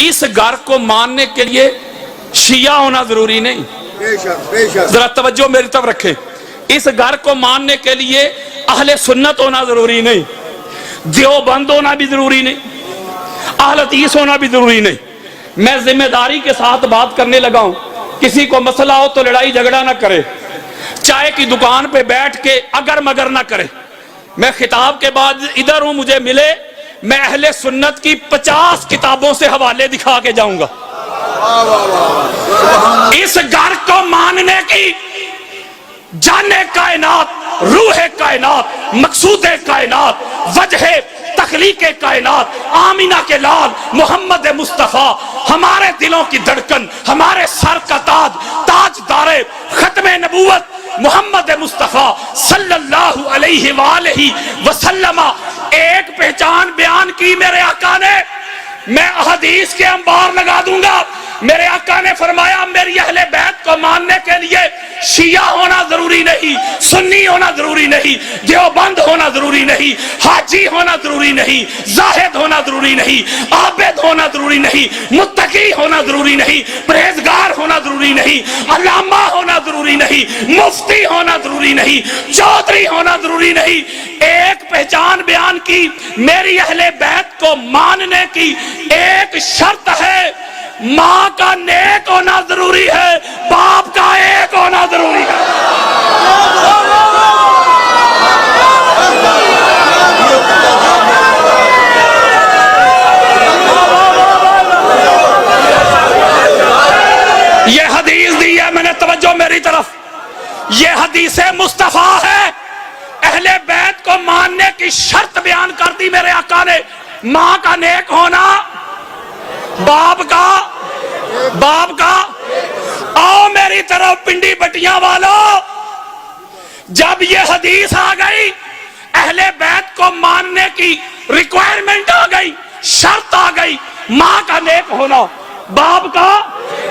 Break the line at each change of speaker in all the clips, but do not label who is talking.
اس گھر کو ماننے کے لیے شیعہ ہونا ضروری نہیں. ذرا توجہ میری طرف رکھیں. اس گھر کو ماننے کے لیے اہل سنت ہونا ضروری نہیں, دیوبند ہونا بھی ضروری نہیں, اہل حدیث ہونا بھی ضروری نہیں. میں ذمہ داری کے ساتھ بات کرنے لگا ہوں. کسی کو مسئلہ ہو تو لڑائی جھگڑا نہ کرے, چائے کی دکان پہ بیٹھ کے اگر مگر نہ کرے. میں خطاب کے بعد ادھر ہوں, مجھے ملے, میں اہل سنت کی 50 کتابوں سے حوالے دکھا کے جاؤں گا. اس گھر کو ماننے کی جان کائنات, روح کائنات, مقصود کائنات, وجہ تخلیق کائنات, آمینہ کے لال محمد مصطفیٰ, ہمارے دلوں کی دھڑکن, ہمارے سر کا تاج, تاج دار ختم نبوت محمد مصطفیٰ صلی اللہ علیہ وآلہ وسلم. ایک پہچان بیان کی میرے آقا نے, میں حدیث کے انبار لگا دوں گا. میرے آقا نے فرمایا میری اہل بیت کو ماننے کے لیے شیعہ ہونا ضروری نہیں, سنی ہونا ضروری نہیں, دیوبند ہونا ضروری نہیں, حاجی ہونا ضروری نہیں, زاہد ہونا ضروری نہیں, عابد ہونا ضروری نہیں, متقی ہونا ضروری نہیں, پرہیزگار ہونا ضروری نہیں, علامہ ہونا ضروری نہیں, مفتی ہونا ضروری نہیں, چودھری ہونا ضروری نہیں. ایک پہچان بیان کی, میری اہل بیت کو ماننے کی ایک شرط ہے, ماں کا نیک ہونا ضروری ہے, باپ کا ایک ہونا ضروری ہے. یہ حدیث دی ہے میں نے, توجہ میری طرف, یہ حدیث مصطفیٰ ہے. اہل بیت کو ماننے کی شرط بیان کر دی میرے آقا نے, ماں کا نیک ہونا, باپ کا. آؤ میری طرف پنڈی بٹیاں والو, جب یہ حدیث آ گئی, اہل بیت کو ماننے کی ریکوائرمنٹ آ گئی, شرط آ گئی, ماں کا نیک ہونا, باپ کا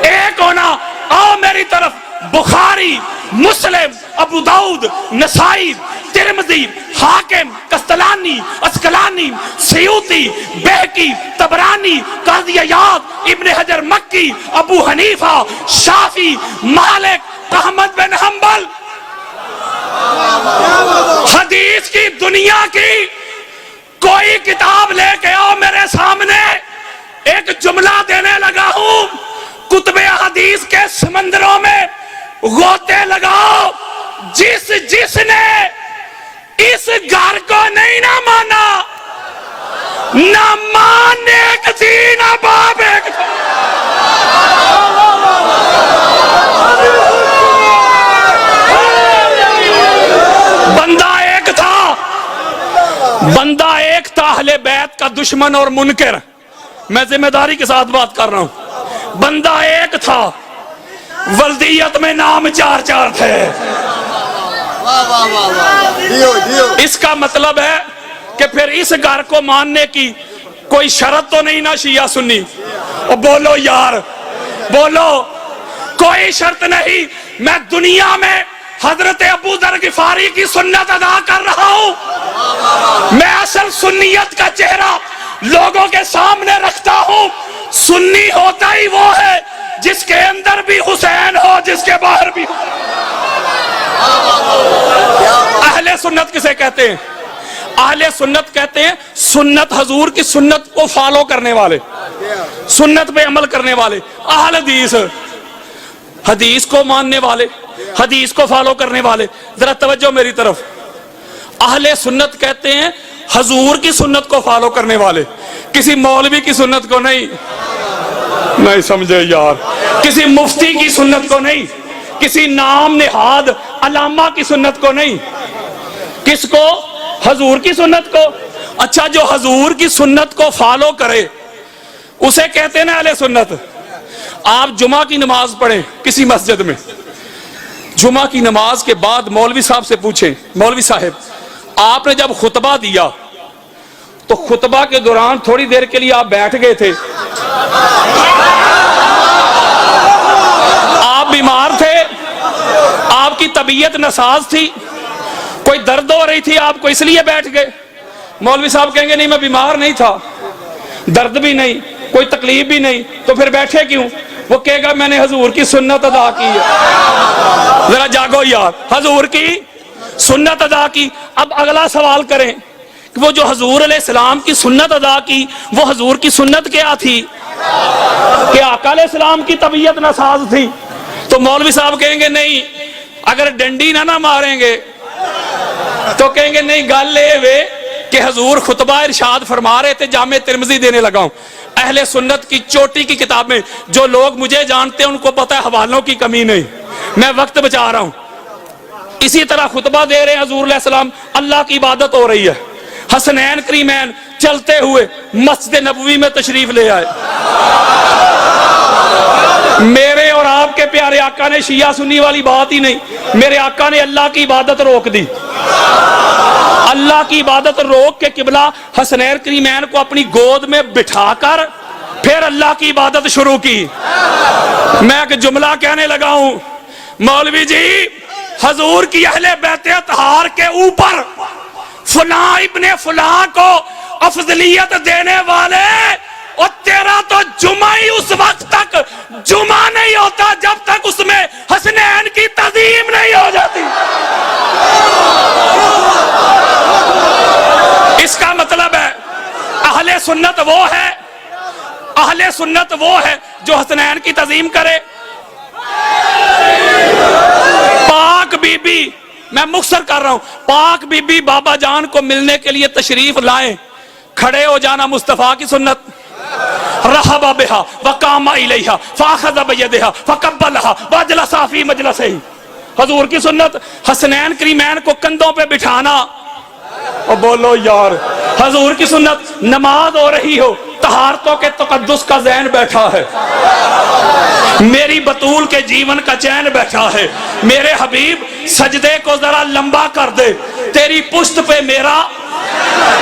ایک ہونا. آؤ میری طرف, بخاری, مسلم, ابو داؤد, نسائی, ترمذی, حاکم, قسطلانی, اسقلانی, سیوطی, بہقی, طبرانی, قاضی عیاض, ابن حجر مکی, ابو حنیفہ, شافعی, مالک, احمد بن حنبل. حدیث کی دنیا کی کوئی کتاب لے کے آؤ میرے سامنے, ایک جملہ دینے لگا ہوں, کتب حدیث کے سمندروں میں غوطے لگاؤ. جس نے اس گھر کو نہیں نہ مانا, نہ مان ایک تھی نہ باپ ایک تھا. بندہ ایک تھا اہل بیت کا دشمن اور منکر. میں ذمہ داری کے ساتھ بات کر رہا ہوں. بندہ ایک تھا, ولدیت میں نام 4 تھے. اس کا مطلب ہے کہ پھر اس گھر کو ماننے کی کوئی شرط تو نہیں نا شیعہ سنی. بولو یار, بولو, کوئی شرط نہیں. میں دنیا میں حضرت ابو ذر غفاری کی سنت ادا کر رہا ہوں. میں اصل سنیت کا چہرہ لوگوں کے سامنے رکھتا ہوں. سنی ہوتا ہی وہ ہے جس کے اندر بھی حسین ہو, جس کے باہر بھی حسین. اہل سنت کسے کہتے ہیں؟ اہل سنت کہتے ہیں سنت, حضور کی سنت کو فالو کرنے والے, سنت پہ عمل کرنے والے. اہل حدیث, حدیث کو ماننے والے, حدیث کو فالو کرنے والے. ذرا توجہ میری طرف. اہل سنت کہتے ہیں حضور کی سنت کو فالو کرنے والے, کسی مولوی کی سنت کو نہیں. نہیں سمجھے یار, کسی مفتی کی سنت کو نہیں, کسی نام نہاد علامہ کی سنت کو نہیں. کس کو؟ حضور کی سنت کو. اچھا, جو حضور کی سنت کو فالو کرے اسے کہتے ہیں نا اہل سنت. آپ جمعہ کی نماز پڑھیں کسی مسجد میں, جمعہ کی نماز کے بعد مولوی صاحب سے پوچھیں, مولوی صاحب آپ نے جب خطبہ دیا تو خطبہ کے دوران تھوڑی دیر کے لیے آپ بیٹھ گئے تھے, آپ بیمار تھے, آپ کی طبیعت ناساز تھی, کوئی درد ہو رہی تھی آپ کو, اس لیے بیٹھ گئے. مولوی صاحب کہیں گے نہیں میں بیمار نہیں تھا, درد بھی نہیں, کوئی تکلیف بھی نہیں، تو پھر بیٹھے کیوں؟ وہ کہے گا میں نے حضور کی سنت ادا کی ہے۔ ذرا جاگو یار، حضور کی سنت ادا کی۔ اب اگلا سوال کریں کہ وہ جو حضور علیہ السلام کی سنت ادا کی، وہ حضور کی سنت کیا تھی؟ کہ آقا علیہ السلام کی طبیعت ناساز تھی؟ تو مولوی صاحب کہیں گے نہیں، اگر ڈنڈی نہ ماریں گے تو کہیں گے نہیں، گل لے کہ حضور خطبہ ارشاد فرما رہے تھے، جامع ترمذی دینے لگا ہوں، اہل سنت کی چوٹی کی کتاب میں، جو لوگ مجھے جانتے ہیں ان کو پتہ ہے حوالوں کی کمی نہیں، میں وقت بچا رہا ہوں۔ اسی طرح خطبہ دے رہے ہیں حضور علیہ السلام، اللہ کی عبادت ہو رہی ہے، حسنین کریمین چلتے ہوئے مسجد نبوی میں تشریف لے آئے، میرے اور آپ کے پیارے آقا نے شیعہ سنی والی بات ہی نہیں، میرے آقا نے اللہ کی عبادت روک دی، اللہ کی عبادت روک کے قبلہ حسنین کریمین کو اپنی گود میں بٹھا کر پھر اللہ کی عبادت شروع کی۔ میں ایک جملہ کہنے لگا ہوں، مولوی جی حضور کی اہل بیت اطہار کے اوپر فلاں ابن فلاں کو افضلیت دینے والے، اور تیرا تو جمعہ ہی اس وقت تک جمعہ نہیں ہوتا جب تک اس میں حسنین کی تعظیم نہیں ہو جاتی۔ اس کا مطلب ہے اہل سنت وہ ہے، اہل سنت وہ ہے جو حسنین کی تعظیم کرے۔ پاک بی بی، میں مختصر کر رہا ہوں، پاک بی بی بابا جان کو ملنے کے لیے تشریف لائیں، کھڑے ہو جانا مصطفیٰ کی سنت، رحب بہا وقام الیہا فاخذ بیدہا فقبلہا واجلس فی مجلسہ، حضور کی سنت حسنین کریمین کو کندھوں پہ بٹھانا۔ اور بولو یار، حضور کی سنت نماز ہو رہی ہو، طہارتوں کے تقدس کا ذہن بیٹھا ہے، میری بطول کے جیون کا چین بیٹھا ہے، میرے حبیب سجدے کو ذرا لمبا کر دے، تیری پشت پہ میرا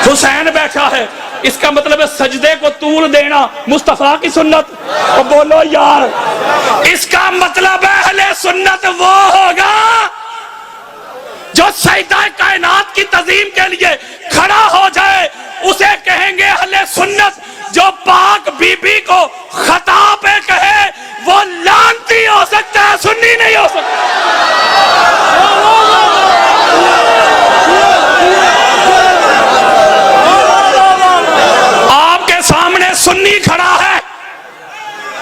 حسین بیٹھا ہے، اس کا مطلب ہے سجدے کو طول دینا مصطفیٰ کی سنت۔ اور بولو یار، اس کا مطلب ہے اہل سنت وہ ہوگا جو سیدہ کائنات کی تعظیم کے لیے کھڑا ہو جائے، اسے کہیں گے اہل سنت۔ جو پاک بی بی کو خطا پہ کہے وہ لعنتی ہو سکتا ہے، سنی نہیں